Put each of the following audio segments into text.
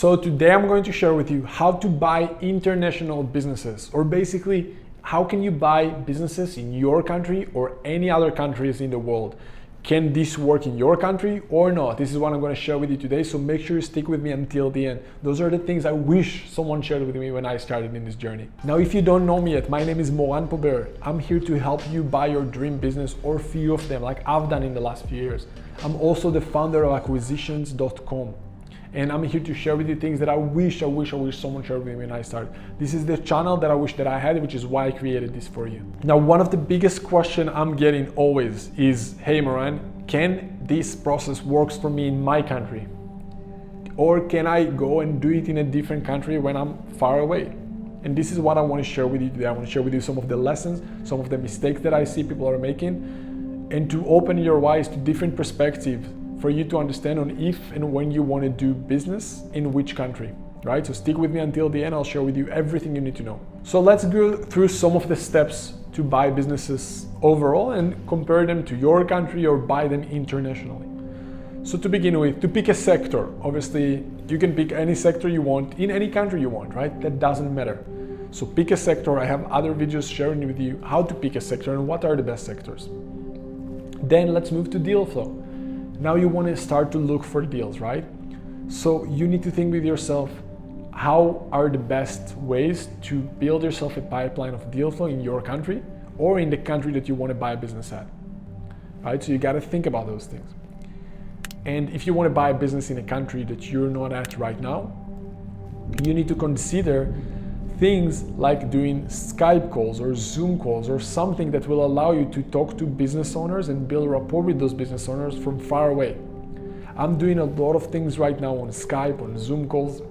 So today I'm going to share with you how to buy international businesses, or basically how can you buy businesses in your country or any other countries in the world. Can this work in your country or not? This is what I'm going to share with you today, so make sure you stick with me until the end. Those are the things I wish someone shared with me when I started in this journey. Now, if you don't know me yet, my name is Moran Pober. I'm here to help you buy your dream business or few of them, like I've done in the last few years. I'm also the founder of Acquisitions.com. And I'm here to share with you things that I wish someone shared with me when I started. This is the channel that I wish that I had, which is why I created this for you. Now, one of the biggest questions I'm getting always is, hey Moran, can this process works for me in my country? Or can I go and do it in a different country when I'm far away? And this is what I want to share with you today. I want to share with you some of the lessons, some of the mistakes that I see people are making, and to open your eyes to different perspectives for you to understand on if and when you want to do business in which country, right? So stick with me until the end. I'll share with you everything you need to know. So let's go through some of the steps to buy businesses overall and compare them to your country or buy them internationally. So to begin with, to pick a sector, obviously you can pick any sector you want in any country you want, right? That doesn't matter. So pick a sector. I have other videos sharing with you how to pick a sector and what are the best sectors. Then let's move to deal flow. Now you want to start to look for deals, right? So you need to think with yourself, how are the best ways to build yourself a pipeline of deal flow in your country or in the country that you want to buy a business at, right? So you got to think about those things. And if you want to buy a business in a country that you're not at right now, you need to consider things like doing Skype calls or Zoom calls or something that will allow you to talk to business owners and build rapport with those business owners from far away. I'm doing a lot of things right now on Skype, on Zoom calls,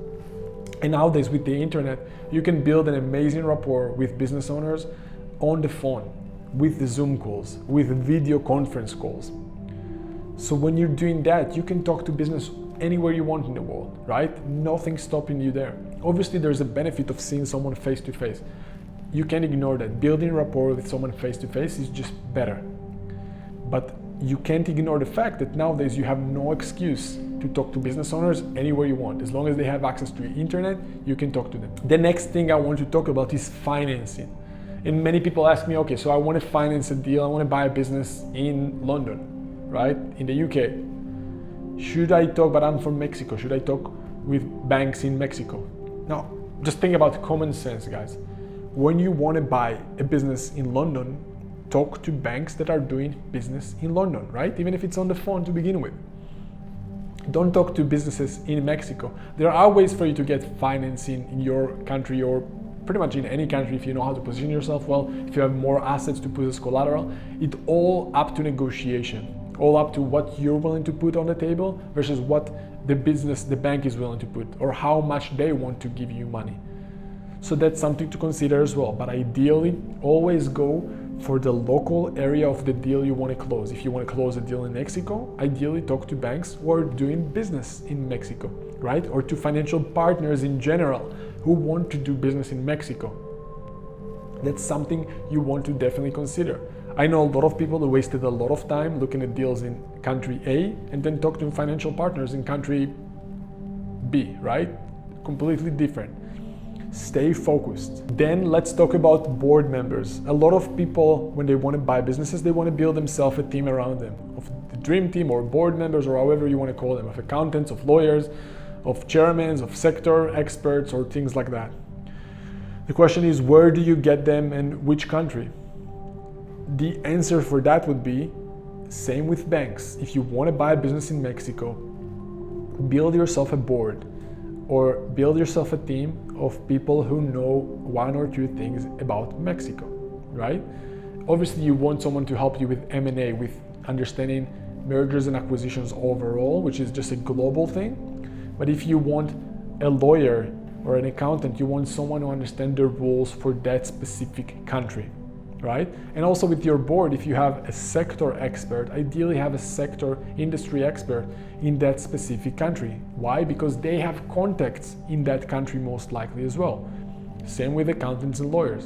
and nowadays with the internet, you can build an amazing rapport with business owners on the phone, with the Zoom calls, with video conference calls. So when you're doing that, you can talk to business anywhere you want in the world, right? Nothing's stopping you there. Obviously, there's a benefit of seeing someone face to face. You can't ignore that. Building rapport with someone face to face is just better. But you can't ignore the fact that nowadays you have no excuse to talk to business owners anywhere you want. As long as they have access to the internet, you can talk to them. The next thing I want to talk about is financing. And many people ask me, okay, so I want to finance a deal, I want to buy a business in London, right? In the UK. Should I talk, but I'm from Mexico, should I talk with banks in Mexico? Now, just think about common sense, guys. When you want to buy a business in London, talk to banks that are doing business in London, right? Even if it's on the phone to begin with. Don't talk to businesses in Mexico. There are ways for you to get financing in your country or pretty much in any country if you know how to position yourself well, if you have more assets to put as collateral. It's all up to negotiation. All up to what you're willing to put on the table versus what the bank is willing to put, or how much they want to give you money. So that's something to consider as well. But ideally, always go for the local area of the deal you want to close. If you want to close a deal in Mexico, ideally talk to banks who are doing business in Mexico, right? Or to financial partners in general who want to do business in Mexico. That's something you want to definitely consider. I know a lot of people who wasted a lot of time looking at deals in country A and then talk to financial partners in country B, right? Completely different. Stay focused. Then let's talk about board members. A lot of people, when they want to buy businesses, they want to build themselves a team around them, of the dream team or board members or however you want to call them, of accountants, of lawyers, of chairmen, of sector experts or things like that. The question is, where do you get them and which country? The answer for that would be same with banks. If you want to buy a business in Mexico, build yourself a board or build yourself a team of people who know one or two things about Mexico, right? Obviously, you want someone to help you with M&A, with understanding mergers and acquisitions overall, which is just a global thing. But if you want a lawyer or an accountant, you want someone who understands the rules for that specific country. Right? And also with your board, if you have a sector expert, ideally have a sector industry expert in that specific country. Why? Because they have contacts in that country most likely as well. Same with accountants and lawyers,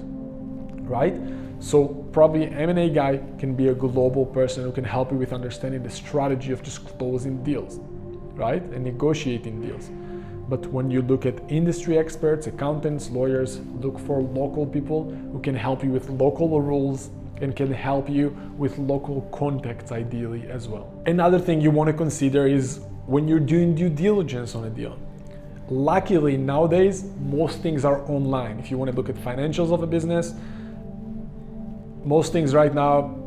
right? So probably an M&A guy can be a global person who can help you with understanding the strategy of just closing deals, right? And negotiating deals. But when you look at industry experts, accountants, lawyers, look for local people who can help you with local rules and can help you with local contacts ideally as well. Another thing you want to consider is when you're doing due diligence on a deal. Luckily nowadays, most things are online. If you want to look at financials of a business, most things right now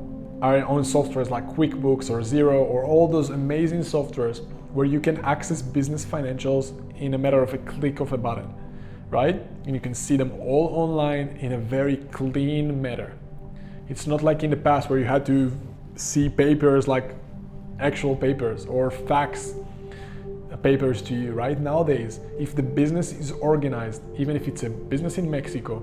are on softwares like QuickBooks or Xero or all those amazing softwares where you can access business financials in a matter of a click of a button, right? And you can see them all online in a very clean manner. It's not like in the past where you had to see papers like actual papers or fax papers to you. Right nowadays, if the business is organized, even if it's a business in Mexico,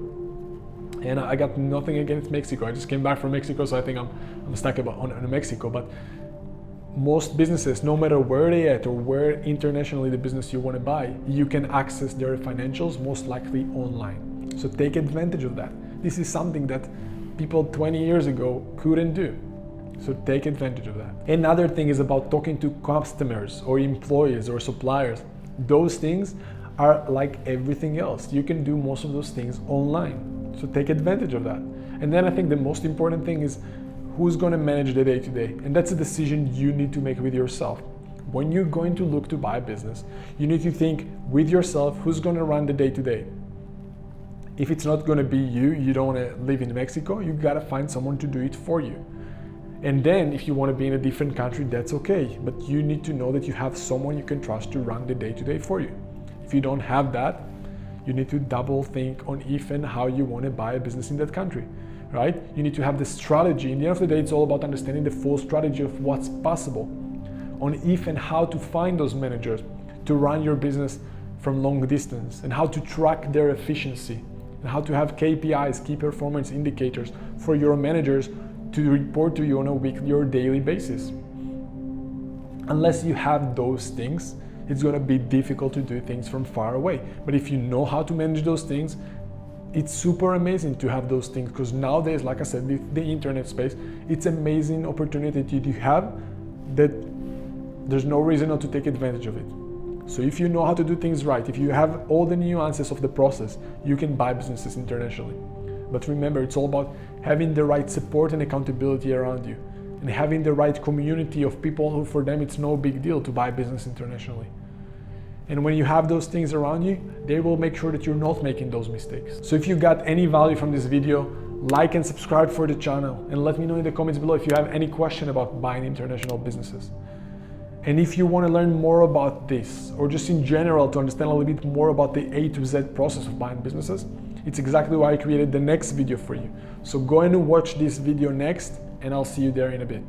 and I got nothing against Mexico, I just came back from Mexico, so I think I'm stuck on Mexico, but most businesses, no matter where they at or where internationally the business you want to buy, you can access their financials most likely online. So take advantage of that. This is something that people 20 years ago couldn't do. So take advantage of that. Another thing is about talking to customers or employees or suppliers. Those things are like everything else. You can do most of those things online. So take advantage of that. And then I think the most important thing is who's going to manage the day-to-day. And that's a decision you need to make with yourself. When you're going to look to buy a business, you need to think with yourself, who's going to run the day-to-day. If it's not going to be you, you don't want to live in Mexico, you got to find someone to do it for you. And then if you want to be in a different country, that's okay. But you need to know that you have someone you can trust to run the day-to-day for you. If you don't have that, you need to double think on if and how you want to buy a business in that country, right? You need to have the strategy. In the end of the day, it's all about understanding the full strategy of what's possible, on if and how to find those managers to run your business from long distance, and how to track their efficiency, and how to have KPIs, key performance indicators, for your managers to report to you on a weekly or daily basis. Unless you have those things, it's going to be difficult to do things from far away. But if you know how to manage those things, it's super amazing to have those things, because nowadays, like I said, the internet space, it's an amazing opportunity to have that there's no reason not to take advantage of it. So if you know how to do things right, if you have all the nuances of the process, you can buy businesses internationally. But remember, it's all about having the right support and accountability around you, and having the right community of people who, for them, it's no big deal to buy business internationally. And when you have those things around you, they will make sure that you're not making those mistakes. So if you got any value from this video, like and subscribe for the channel, and let me know in the comments below if you have any question about buying international businesses. And if you want to learn more about this, or just in general to understand a little bit more about the A to Z process of buying businesses, it's exactly why I created the next video for you. So go and watch this video next, and I'll see you there in a bit.